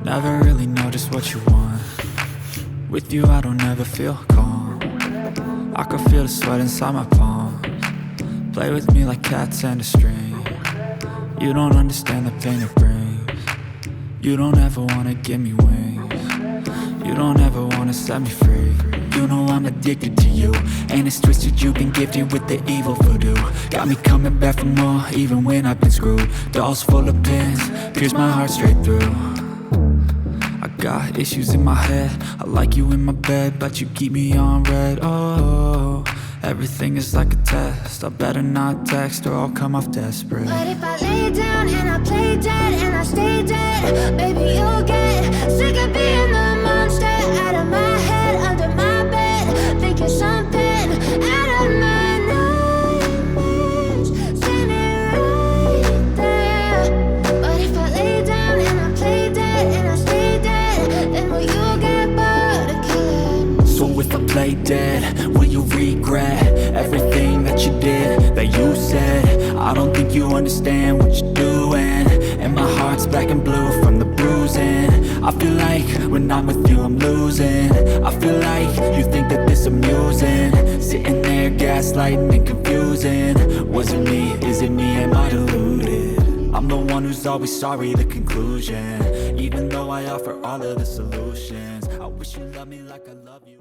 never really know just what you want. With you I don't ever feel calm. I can feel the sweat inside my palms. Play with me like cats and a string. You don't understand the pain it brings. You don't ever wanna give me wings. You don't ever wanna set me free. You know I'm addicted to you, and it's twisted, you've been gifted with the evil voodoo. Got me coming back for more, even when I've been screwed. Dolls full of pins, pierce my heart straight through. I got issues in my head, I like you in my bed, but you keep me on red. Oh, everything is like a test, I better not text or I'll come off desperate. But if I lay down and I play dead and I stay dead, baby you'll get sick of being the monster out of my head, under my bed, thinking something out of my nightmares, standing right there. But if I lay down and I play dead and I stay dead, then will you get bored of killing? So if I play dead, will you regret everything that you did, that you said? I don't think you understand what you're doing, and my heart's black and blue from the bruising. I feel like when I'm with you I'm losing. I feel like you think that this amusing, sitting there gaslighting and confusing. Was it me? Is it me? Am I deluded? I'm the one who's always sorry, the conclusion. Even though I offer all of the solutions, I wish you loved me like I love you.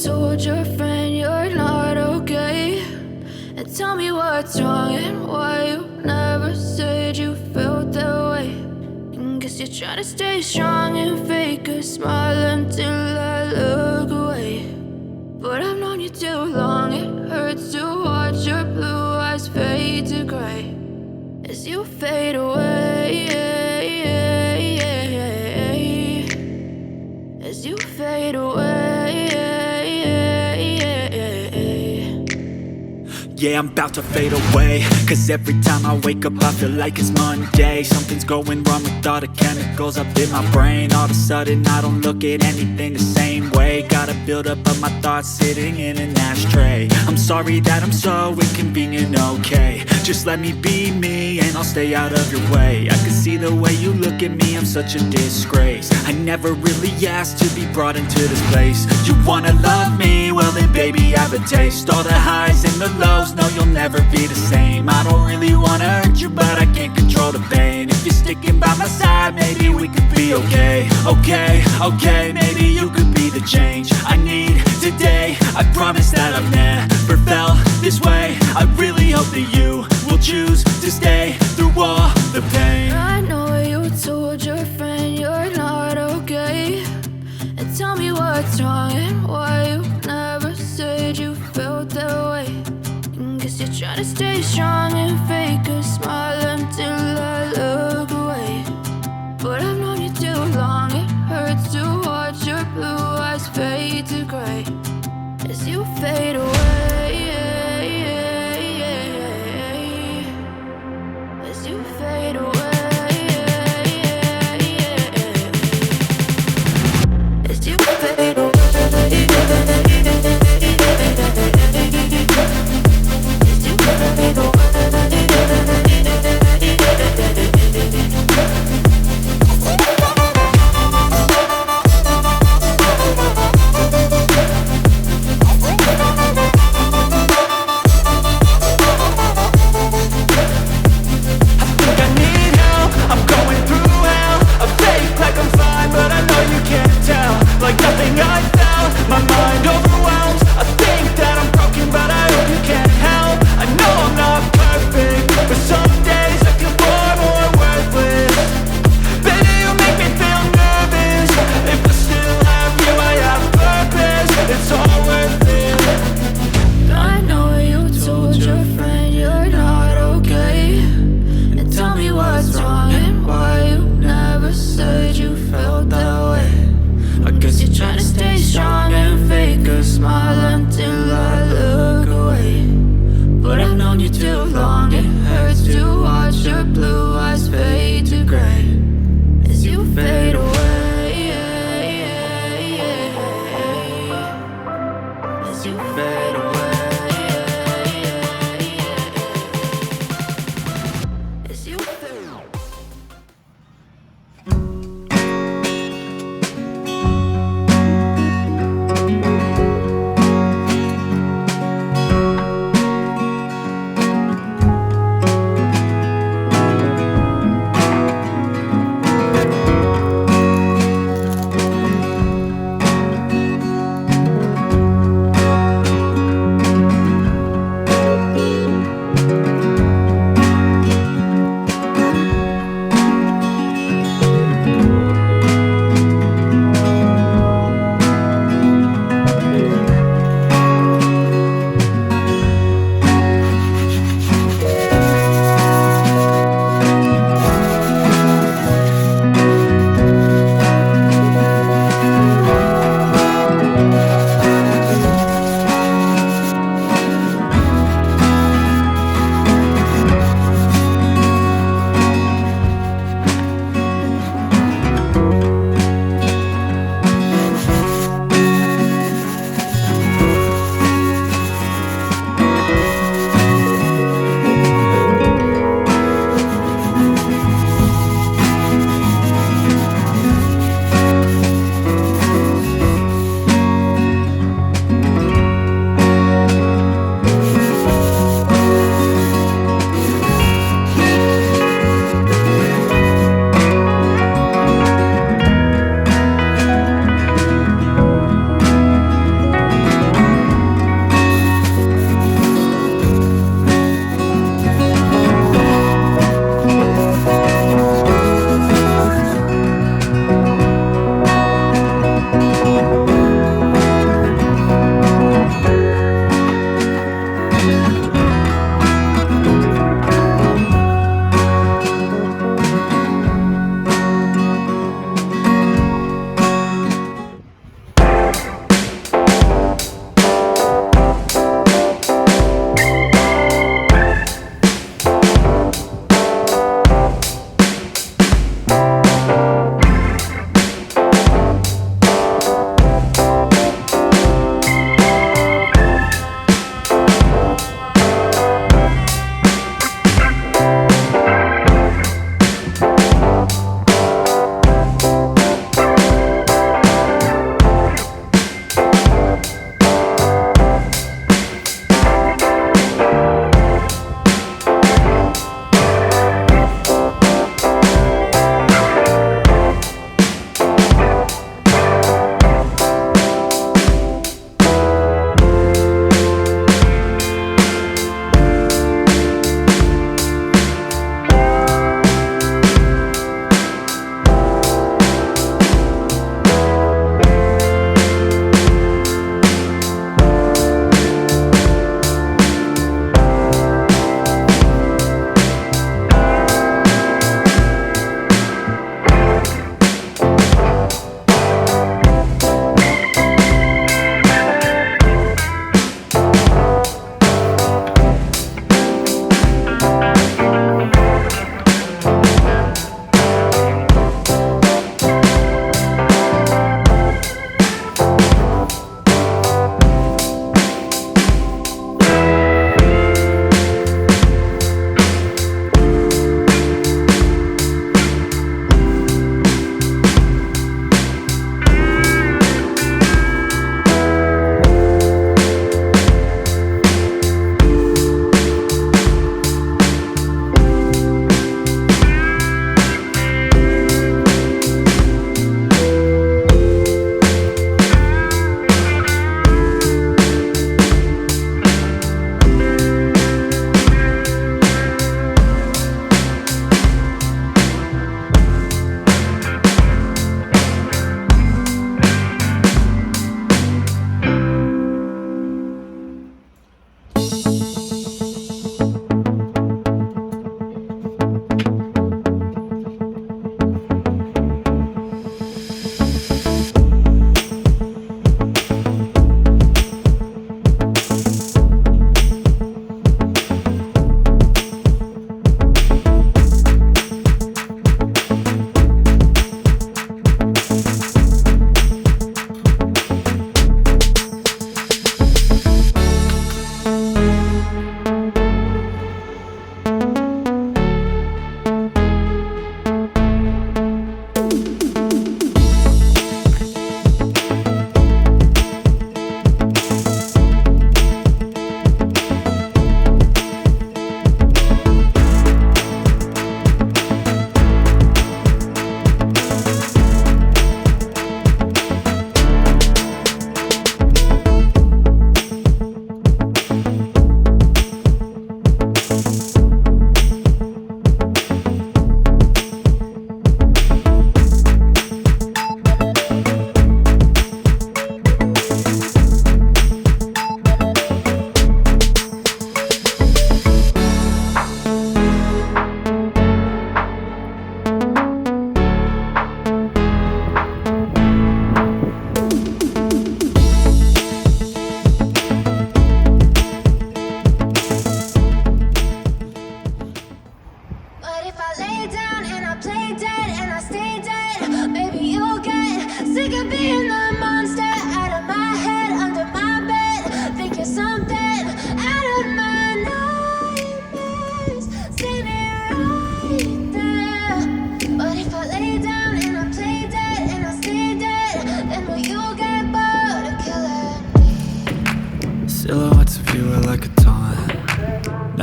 Told your friend you're not okay, and tell me what's wrong and why you never said you felt that way. And guess you're trying to stay strong and fake a smile until I look away. But I've known you too long, it hurts to watch your blue eyes fade to gray as you fade away, as you fade away. Yeah, I'm about to fade away, cause every time I wake up I feel like it's Monday. Something's going wrong with all the chemicals up in my brain. All of a sudden I don't look at anything the same way. Gotta build up of my thoughts sitting in an ashtray. I'm sorry that I'm so inconvenient, okay. Just let me be me and I'll stay out of your way. I can see the way you look at me, I'm such a disgrace. I never really asked to be brought into this place. You wanna love me? Well then baby have a taste. All the highs and the lows, no you'll never be the same. I don't really wanna hurt you but I can't control the pain. If you're sticking by my side maybe we could be okay. Okay, maybe you could be the change I need today. I promise that I've never felt this way. I really hope that you will choose to stay through all the pain. I know you told your friend you're not okay, and tell me what's wrong and why you never said you felt that way. try to stay strong and fake a smile until I look away. But I've known you too long, it hurts to watch your blue eyes fade to gray as you fade away. As you fade away. As you fade away.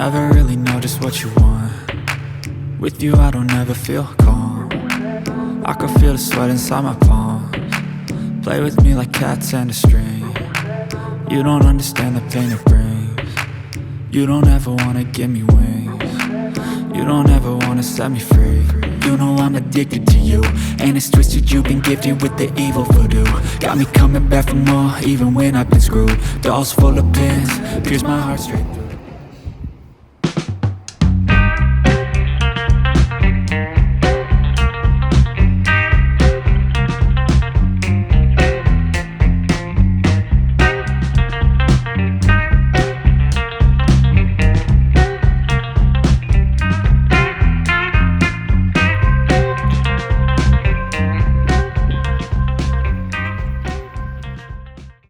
Never really know just what you want. With you I don't ever feel calm. I can feel the sweat inside my palms. Play with me like cats and a string. You don't understand the pain it brings. You don't ever wanna give me wings. You don't ever wanna set me free. You know I'm addicted to you, and it's twisted, you've been gifted with the evil voodoo. Got me coming back for more, even when I've been screwed. Dolls full of pins, pierce my heart straight through.